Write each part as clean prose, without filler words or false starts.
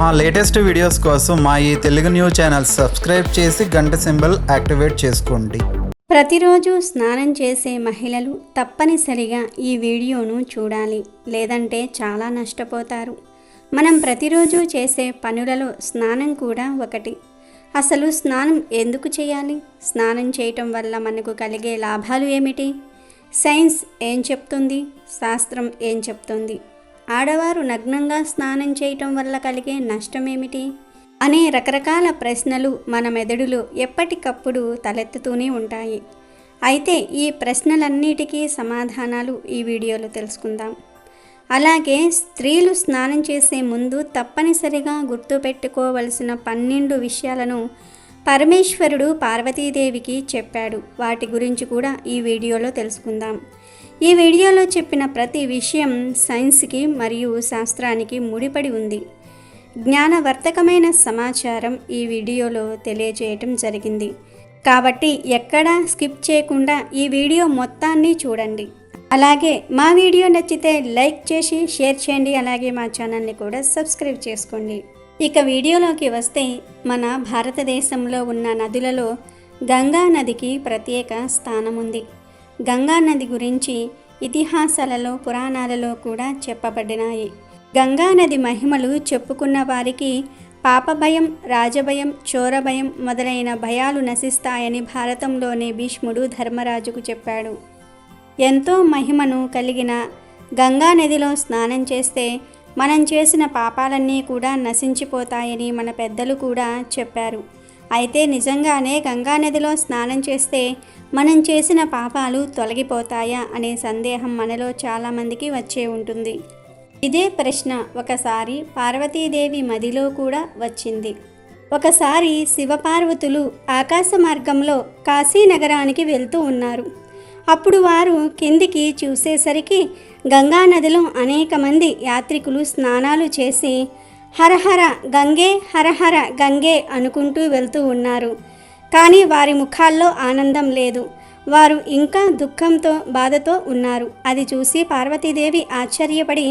మా latest videos కోసం మా ఈ తెలుగు న్యూస్ ఛానల్ సబ్స్క్రైబ్ చేసి గంట సింబల్ యాక్టివేట్ చేసుకోండి. ప్రతిరోజు స్నానం చేసే మహిళలు తప్పనిసరిగా ఈ వీడియోను చూడాలి, లేదంటే చాలా నష్టపోతారు. మనం ప్రతిరోజు చేసే పనులలో స్నానం కూడా ఒకటి. అసలు స్నానం ఎందుకు చేయాలి? స్నానం చేయటం వల్ల మనకు కలిగే లాభాలు ఏమిటి? సైన్స్ ఏం చెప్తుంది? శాస్త్రం ఏం చెప్తుంది? ఆడవారు నగ్నంగా స్నానం చేయటం వల్ల కలిగే నష్టం ఏమిటి అనే రకరకాల ప్రశ్నలు మన మెదడులో ఎప్పటికప్పుడు తలెత్తుతూనే ఉంటాయి. అయితే ఈ ప్రశ్నలన్నిటికీ సమాధానాలు ఈ వీడియోలో తెలుసుకుందాం. అలాగే స్త్రీలు స్నానం చేసే ముందు తప్పనిసరిగా గుర్తుపెట్టుకోవలసిన 12 విషయాలను పరమేశ్వరుడు పార్వతీదేవికి చెప్పాడు. వాటి గురించి కూడా ఈ వీడియోలో తెలుసుకుందాం. ఈ వీడియోలో చెప్పిన ప్రతి విషయం సైన్స్కి మరియు శాస్త్రానికి ముడిపడి ఉంది. జ్ఞానవర్ధకమైన సమాచారం ఈ వీడియోలో తెలియజేయటం జరిగింది. కాబట్టి ఎక్కడా స్కిప్ చేయకుండా ఈ వీడియో మొత్తాన్ని చూడండి. అలాగే మా వీడియో నచ్చితే లైక్ చేసి షేర్ చేయండి. అలాగే మా ఛానల్ని కూడా సబ్స్క్రైబ్ చేసుకోండి. ఇక వీడియోలోకి వస్తే, మన భారతదేశంలో ఉన్న నదులలో గంగా నదికి ప్రత్యేక స్థానం ఉంది. గంగా నది గురించి ఇతిహాసాలలో, పురాణాలలో కూడా చెప్పబడినాయి. గంగా నది మహిమలు చెప్పుకున్న వారికి పాపభయం, రాజభయం, చోరభయం మొదలైన భయాలు నశిస్తాయని భారతంలోని భీష్ముడు ధర్మరాజుకు చెప్పాడు. ఎంతో మహిమను కలిగిన గంగా నదిలో స్నానం చేస్తే మనం చేసిన పాపాలన్నీ కూడా నశించిపోతాయని మన పెద్దలు కూడా చెప్పారు. అయితే నిజంగానే గంగా నదిలో స్నానం చేస్తే మనం చేసిన పాపాలు తొలగిపోతాయా అనే సందేహం మనలో చాలామందికి వచ్చే ఉంటుంది. ఇదే ప్రశ్న ఒకసారి పార్వతీదేవి మదిలో కూడా వచ్చింది. ఒకసారి శివపార్వతులు ఆకాశ మార్గంలో కాశీ నగరానికి వెళ్తూ ఉన్నారు. అప్పుడు వారు కిందికి చూసేసరికి గంగా నదిలో అనేక మంది యాత్రికులు స్నానాలు చేసి హరహర గంగే, హరహర గంగే అనుకుంటూ వెళ్తూ ఉన్నారు. కానీ వారి ముఖాల్లో ఆనందం లేదు. వారు ఇంకా దుఃఖంతో, బాధతో ఉన్నారు. అది చూసి పార్వతీదేవి ఆశ్చర్యపడి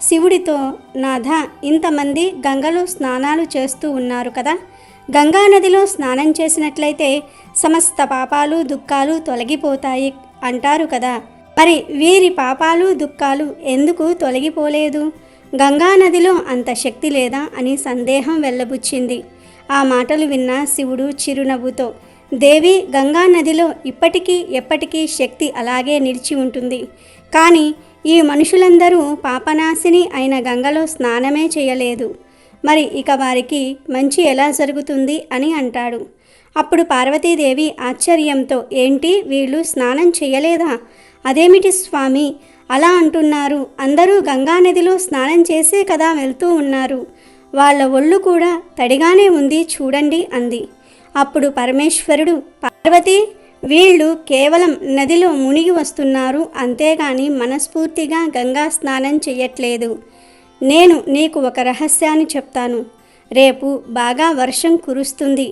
శివుడితో, నాథ, ఇంతమంది గంగలో స్నానాలు చేస్తూ ఉన్నారు కదా, గంగా నదిలో స్నానం చేసినట్లయితే సమస్త పాపాలు, దుఃఖాలు తొలగిపోతాయి అంటారు కదా, మరి వీరి పాపాలు, దుఃఖాలు ఎందుకు తొలగిపోలేదు? గంగా నదిలో అంత శక్తి లేదా అని సందేహం వెళ్ళబుచ్చింది. ఆ మాటలు విన్న శివుడు చిరునవ్వుతో, దేవి, గంగా నదిలో ఇప్పటికీ ఎప్పటికీ శక్తి అలాగే నిలిచి ఉంటుంది. కానీ ఈ మనుషులందరూ పాపనాశిని అయిన గంగలో స్నానమే చేయలేదు. మరి ఇక వారికి మంచి ఎలా జరుగుతుంది అని అంటాడు. అప్పుడు పార్వతీదేవి ఆశ్చర్యంతో, ఏంటి, వీళ్ళు స్నానం చేయలేదా? అదేమిటి స్వామి అలా అంటున్నారు? అందరూ గంగా నదిలో స్నానం చేసే కదా వెళ్తూ ఉన్నారు. వాళ్ళ ఒళ్ళు కూడా తడిగానే ఉంది చూడండి అంది. అప్పుడు పరమేశ్వరుడు, పార్వతి, వీళ్ళు కేవలం నదిలో మునిగి వస్తున్నారు, అంతేగాని మనస్ఫూర్తిగా గంగా స్నానం చెయ్యట్లేదు. నేను నీకు ఒక రహస్యాన్ని చెప్తాను. రేపు బాగా వర్షం కురుస్తుంది.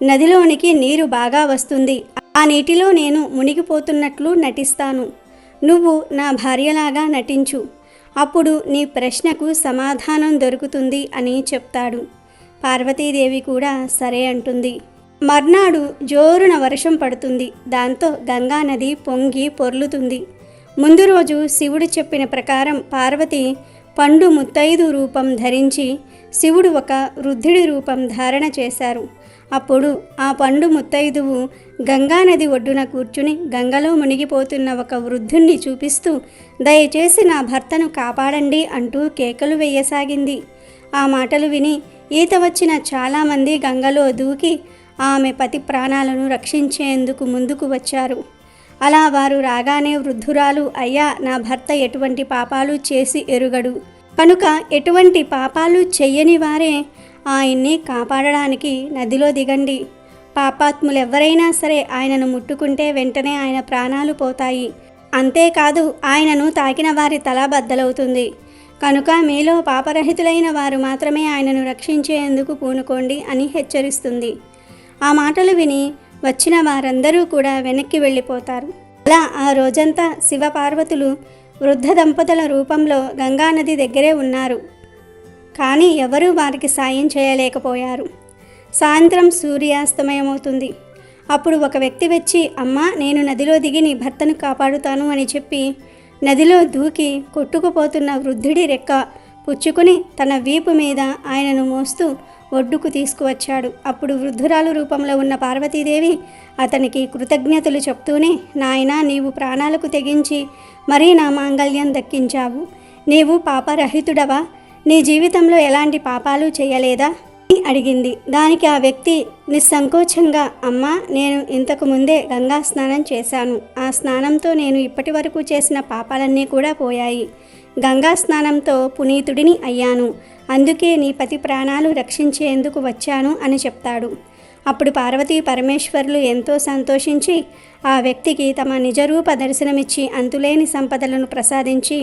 నదిలోనికి నీరు బాగా వస్తుంది. ఆ నీటిలో నేను మునిగిపోతున్నట్లు నటిస్తాను. నువ్వు నా భార్యలాగా నటించు. అప్పుడు నీ ప్రశ్నకు సమాధానం దొరుకుతుంది అని చెప్తాడు. పార్వతీదేవి కూడా సరే అంటుంది. మర్నాడు జోరున వర్షం పడుతుంది. దాంతో గంగా నది పొంగి పొర్లుతుంది. ముందు రోజు శివుడు చెప్పిన ప్రకారం పార్వతి పండు ముత్తైదు రూపం ధరించి, శివుడు ఒక వృద్ధుడి రూపం ధారణ చేశారు. అప్పుడు ఆ పండు ముత్తైదువు గంగానది ఒడ్డున కూర్చుని గంగలో మునిగిపోతున్న ఒక వృద్ధుణ్ణి చూపిస్తూ, దయచేసి నా భర్తను కాపాడండి అంటూ కేకలు వేయసాగింది. ఆ మాటలు విని ఈత వచ్చిన చాలామంది గంగలో దూకి ఆమె పతి ప్రాణాలను రక్షించేందుకు ముందుకు వచ్చారు. అలా వారు రాగానే వృద్ధురాలు, అయ్యా, నా భర్త ఎటువంటి పాపాలు చేసి ఎరుగడు కనుక ఎటువంటి పాపాలు చెయ్యని వారే ఆయన్ని కాపాడడానికి నదిలో దిగండి. పాపాత్ములెవ్వరైనా సరే ఆయనను ముట్టుకుంటే వెంటనే ఆయన ప్రాణాలు పోతాయి. అంతేకాదు, ఆయనను తాకిన వారి తల బద్దలవుతుంది. కనుక మీలో పాపరహితులైన వారు మాత్రమే ఆయనను రక్షించేందుకు పూనుకోండి అని హెచ్చరిస్తుంది. ఆ మాటలు విని వచ్చిన వారందరూ కూడా వెనక్కి వెళ్ళిపోతారు. అలా ఆ రోజంతా శివపార్వతులు వృద్ధ దంపతుల రూపంలో గంగానది దగ్గరే ఉన్నారు. కానీ ఎవరూ వారికి సాయం చేయలేకపోయారు. సాయంత్రం సూర్యాస్తమయమవుతుంది. అప్పుడు ఒక వ్యక్తి వచ్చి, అమ్మా, నేను నదిలో దిగి నీ భర్తను కాపాడుతాను అని చెప్పి నదిలో దూకి కొట్టుకుపోతున్న వృద్ధుడి రెక్క పుచ్చుకుని తన వీపు మీద ఆయనను మోస్తూ ఒడ్డుకు తీసుకువచ్చాడు. అప్పుడు వృద్ధురాలు రూపంలో ఉన్న పార్వతీదేవి అతనికి కృతజ్ఞతలు చెప్తూనే, నాయనా, నీవు ప్రాణాలకు తెగించి మరీ నా మాంగళ్యం దక్కించావు. నీవు పాపరహితుడవా? నీ జీవితంలో ఎలాంటి పాపాలు చేయలేదా అని అడిగింది. దానికి ఆ వ్యక్తి నిస్సంకోచంగా, అమ్మా, నేను ఇంతకు ముందే గంగా స్నానం చేశాను. ఆ స్నానంతో నేను ఇప్పటి వరకు చేసిన పాపాలన్నీ కూడా పోయాయి. గంగా స్నానంతో పునీతుడిని అయ్యాను. అందుకే నీ పతి ప్రాణాలు రక్షించేందుకు వచ్చాను అని చెప్తాడు. అప్పుడు పార్వతీ పరమేశ్వరులు ఎంతో సంతోషించి ఆ వ్యక్తికి తమ నిజరూప దర్శనమిచ్చి అంతులేని సంపదలను ప్రసాదించి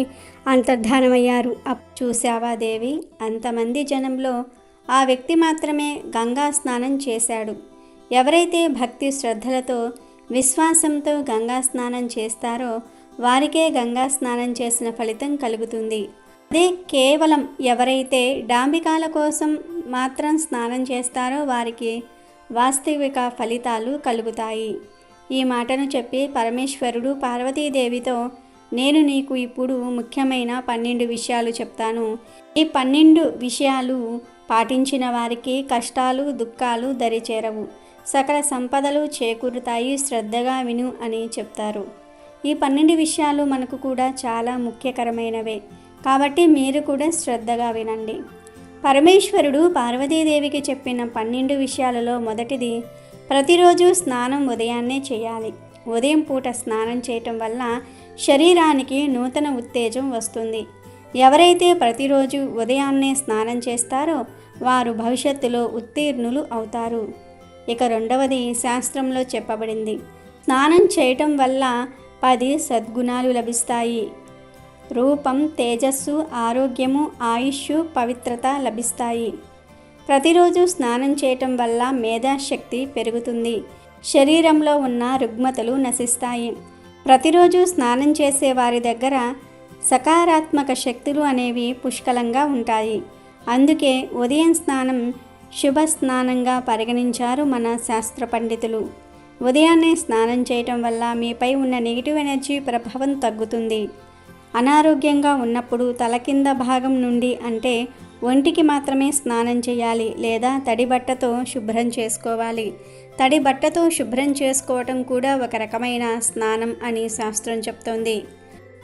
అంతర్ధానమయ్యారు. చూశావా దేవి, అంతమంది జనంలో ఆ వ్యక్తి మాత్రమే గంగా స్నానం చేశాడు. ఎవరైతే భక్తి శ్రద్ధలతో విశ్వాసంతో గంగా స్నానం చేస్తారో వారికే గంగా స్నానం చేసిన ఫలితం కలుగుతుంది. అదే కేవలం ఎవరైతే డాంబికాల కోసం మాత్రం స్నానం చేస్తారో వారికి వాస్తవిక ఫలితాలు కలుగుతాయి. ఈ మాటను చెప్పి పరమేశ్వరుడు పార్వతీదేవితో, నేను నీకు ఇప్పుడు ముఖ్యమైన 12 విషయాలు చెప్తాను. ఈ 12 విషయాలు పాటించిన వారికి కష్టాలు దుఃఖాలు దరిచేరవు, సకల సంపదలు చేకూరుతాయి, శ్రద్ధగా విను అని చెప్తారు. ఈ 12 విషయాలు మనకు కూడా చాలా ముఖ్యకరమైనవే, కాబట్టి మీరు కూడా శ్రద్ధగా వినండి. పరమేశ్వరుడు పార్వతీదేవికి చెప్పిన 12 విషయాలలో మొదటిది, ప్రతిరోజు స్నానం ఉదయాన్నే చేయాలి. ఉదయం పూట స్నానం చేయటం వల్ల శరీరానికి నూతన ఉత్తేజం వస్తుంది. ఎవరైతే ప్రతిరోజు ఉదయాన్నే స్నానం చేస్తారో వారు భవిష్యత్తులో ఉత్తీర్ణులు అవుతారు. ఇక రెండవది శాస్త్రంలో చెప్పబడింది, స్నానం చేయటం వల్ల 10 సద్గుణాలు లభిస్తాయి. రూపం, తేజస్సు, ఆరోగ్యము, ఆయుష్, పవిత్రత లభిస్తాయి. ప్రతిరోజు స్నానం చేయటం వల్ల మేధాశక్తి పెరుగుతుంది. శరీరంలో ఉన్న రుగ్మతలు నశిస్తాయి. ప్రతిరోజు స్నానం చేసే వారి దగ్గర సకారాత్మక శక్తులు అనేవి పుష్కలంగా ఉంటాయి. అందుకే ఉదయం స్నానం శుభ స్నానంగా పరిగణించారు మన శాస్త్ర పండితులు. ఉదయాన్నే స్నానం చేయటం వల్ల మీపై ఉన్న నెగిటివ్ ఎనర్జీ ప్రభావం తగ్గుతుంది. అనారోగ్యంగా ఉన్నప్పుడు తల కింద భాగం నుండి అంటే ఒంటికి మాత్రమే స్నానం చేయాలి, లేదా తడి బట్టతో శుభ్రం చేసుకోవాలి. తడి బట్టతో శుభ్రం చేసుకోవటం కూడా ఒక రకమైన స్నానం అని శాస్త్రం చెప్తోంది.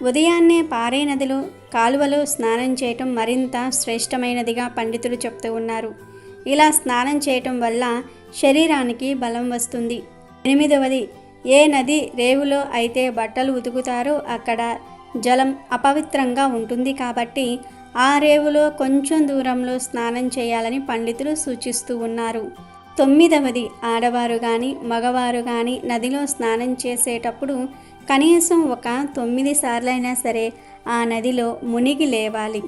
ఉదయాన్నే పారే నదిలో, కాలువలో స్నానం చేయటం మరింత శ్రేష్టమైనదిగా పండితులు చెప్తూ ఉన్నారు. ఇలా స్నానం చేయటం వల్ల శరీరానికి బలం వస్తుంది. 8వది, ఏ నది రేవులో అయితే బట్టలు ఉతుకుతారో అక్కడ జలం అపవిత్రంగా ఉంటుంది, కాబట్టి ఆ రేవులో కొంచెం దూరంలో స్నానం చేయాలని పండితులు సూచిస్తూ ఉన్నారు. 9వది, ఆడవారు కానీ మగవారు కానీ నదిలో స్నానం చేసేటప్పుడు కనీసం ఒక 9 సార్లైనా సరే ఆ నదిలో మునిగి లేవాలి.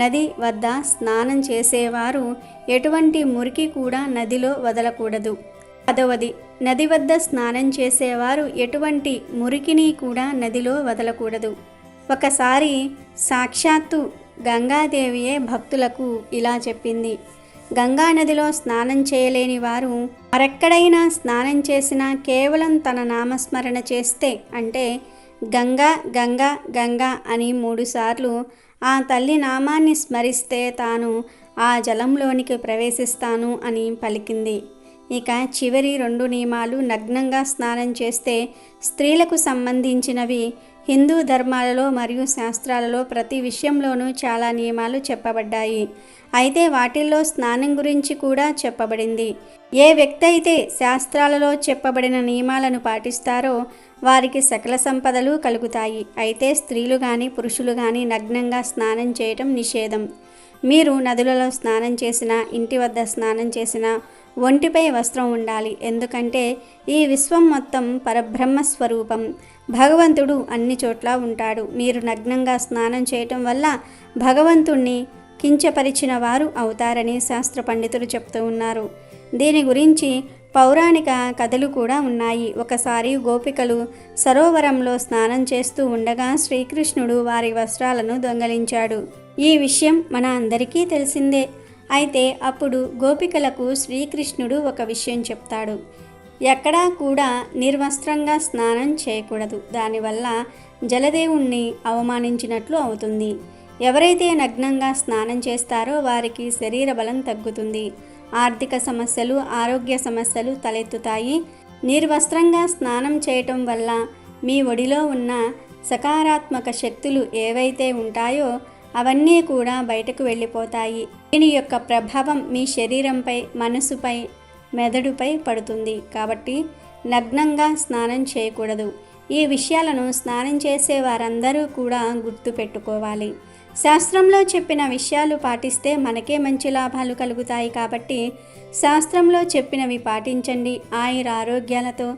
నది వద్ద స్నానం చేసేవారు ఎటువంటి మురికి కూడా నదిలో వదలకూడదు. 10వది, నది వద్ద స్నానం చేసేవారు ఎటువంటి మురికిని కూడా నదిలో వదలకూడదు. ఒకసారి సాక్షాత్తు గంగాదేవియే భక్తులకు ఇలా చెప్పింది, గంగా నదిలో స్నానం చేయలేని వారు మరెక్కడైనా స్నానం చేసినా కేవలం తన నామస్మరణ చేస్తే, అంటే గంగా గంగా గంగా అని 3 సార్లు ఆ తల్లి నామాన్ని స్మరిస్తే తాను ఆ జలంలోనికి ప్రవేశిస్తాను అని పలికింది. ఇక చివరి 2 నియమాలు, నగ్నంగా స్నానం చేస్తే స్త్రీలకు సంబంధించినవి. హిందూ ధర్మాలలో మరియు శాస్త్రాలలో ప్రతి విషయంలోనూ చాలా నియమాలు చెప్పబడ్డాయి. అయితే వాటిల్లో స్నానం గురించి కూడా చెప్పబడింది. ఏ వ్యక్తి అయితే శాస్త్రాలలో చెప్పబడిన నియమాలను పాటిస్తారో వారికి సకల సంపదలు కలుగుతాయి. అయితే స్త్రీలు కానీ పురుషులు కానీ నగ్నంగా స్నానం చేయటం నిషేధం. మీరు నదులలో స్నానం చేసినా, ఇంటి వద్ద స్నానం చేసినా ఒంటిపై వస్త్రం ఉండాలి. ఎందుకంటే ఈ విశ్వం మొత్తం పరబ్రహ్మ స్వరూపం. భగవంతుడు అన్ని చోట్ల ఉంటాడు. మీరు నగ్నంగా స్నానం చేయటం వల్ల భగవంతుణ్ణి కించపరిచిన వారు అవుతారని శాస్త్ర పండితులు చెప్తూ ఉన్నారు. దీని గురించి పౌరాణిక కథలు కూడా ఉన్నాయి. ఒకసారి గోపికలు సరోవరంలో స్నానం చేస్తూ ఉండగా శ్రీకృష్ణుడు వారి వస్త్రాలను దొంగలించాడు. ఈ విషయం మన అందరికీ తెలిసిందే. అయితే అప్పుడు గోపికలకు శ్రీకృష్ణుడు ఒక విషయం చెప్తాడు. ఎక్కడా కూడా నిర్వస్త్రంగా స్నానం చేయకూడదు. దానివల్ల జలదేవుణ్ణి అవమానించినట్లు అవుతుంది. ఎవరైతే నగ్నంగా స్నానం చేస్తారో వారికి శరీర బలం తగ్గుతుంది. ఆర్థిక సమస్యలు, ఆరోగ్య సమస్యలు తలెత్తుతాయి. నిర్వస్త్రంగా స్నానం చేయటం వల్ల మీ ఒడిలో ఉన్న సకారాత్మక శక్తులు ఏవైతే ఉంటాయో అవన్నీ కూడా బయటకు వెళ్ళిపోతాయి. దీని యొక్క ప్రభావం మీ శరీరంపై, మనసుపై, మెదడుపై పడుతుంది. కాబట్టి నగ్నంగా స్నానం చేయకూడదు. ఈ విషయాలను స్నానం చేసే వారందరూ కూడా గుర్తుపెట్టుకోవాలి. శాస్త్రంలో చెప్పిన విషయాలు పాటిస్తే మనకే మంచి లాభాలు కలుగుతాయి. కాబట్టి శాస్త్రంలో చెప్పినవి పాటించండి. ఆయుర ఆరోగ్యాలతో,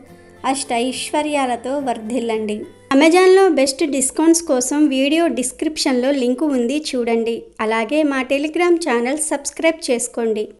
అష్టైశ్వర్యాలతో వర్ధిల్లండి. అమెజాన్లో బెస్ట్ డిస్కౌంట్స్ కోసం వీడియో డిస్క్రిప్షన్లో లింకు ఉంది, చూడండి. అలాగే మా టెలిగ్రామ్ ఛానల్ సబ్స్క్రైబ్ చేసుకోండి.